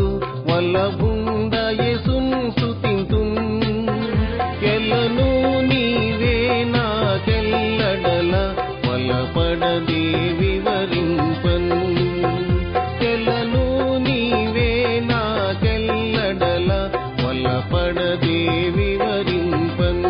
కాలమందు వల్లభుండ యేసును స్తుతింతున్ ఎల్లను నీవే నాకెల్లడల వల్లపడదే వివరింపన్ ఎల్లను నీవే నాకెల్లడల వల్లపడదే వివరింపన్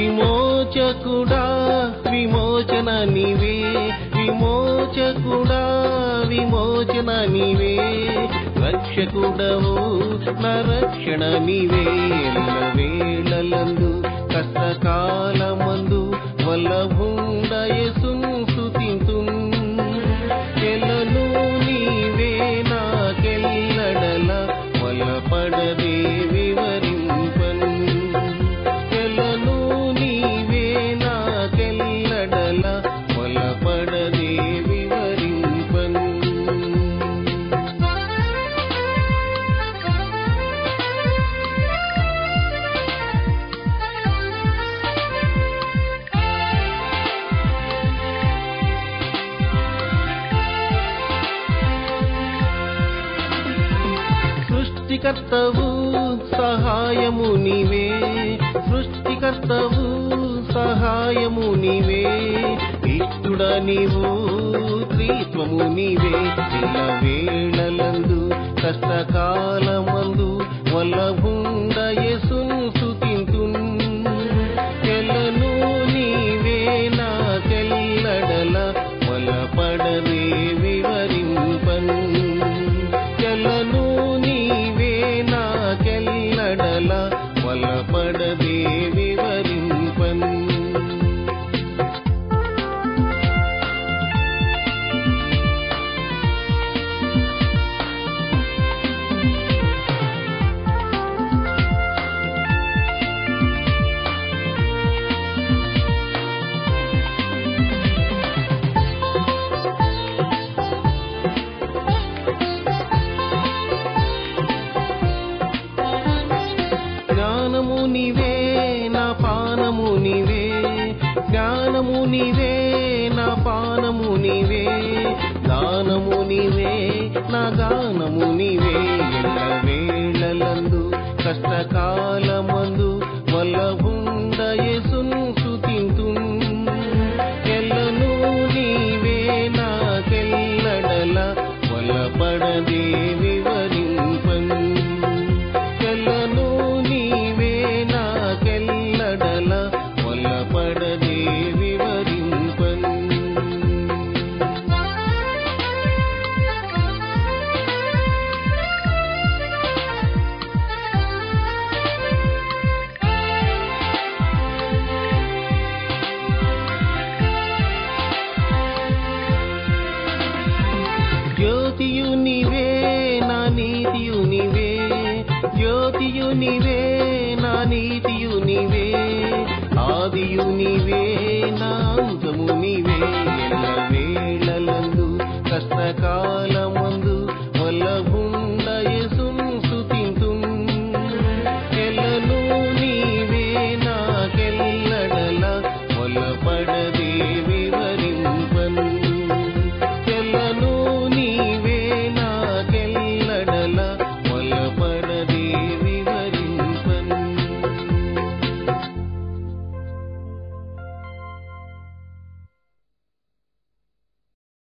విమోచకుడా విమోచన నీవే విమోచకుడా విమోచన నీవే రక్షకుడవు నా రక్షణ నీవే ఎల్లవేళలందు కష్టకాలమందు వల్లభుండ యేసును స్తుతింతున్ ఎల్లను నీవే నాకెల్లడల వల్లపడదే వివరింపన్ ఎల్లను నీవే నాకెల్లడల వల్లపడదే వివరింపన్ సృష్టికర్తవు సహాయము నీవే సృష్టికర్తవు సహాయము నీవే ఇష్టుడ నీవు త్రిత్వము నీవే ఎల్లవేళలందు కష్టకాలమందు వల్లభుండ యేసును స్తుతింతున్ ఎల్లను నీవే నాకెల్లడల వల్లపడదే వివరింపన్ ఎల్లను నీవే నాకెల్లడల వల్లపడదే వివరింపన్ జ్ఞానము నీవే నా పానము నీవే జ్ఞానము నీవే నా పానము నీవే దానము నీవే నా గానము నీవే ఎల్లవేళలందు కష్టకాలమందు వల్లభుండ యేసును స్తుతింతున్ ఎల్లను నీవే నాకెల్లడల వల్లపడదే వివరింపన్ ఎల్లను నీవే నాకెల్లడల వల్లపడదే వివరింపన్ జ్యోతియు నీవే నా నీతియు నీవే జ్యోతియు నీవే నా నీతియు నీవే ఆదియు నీవే నా అంతము నీవే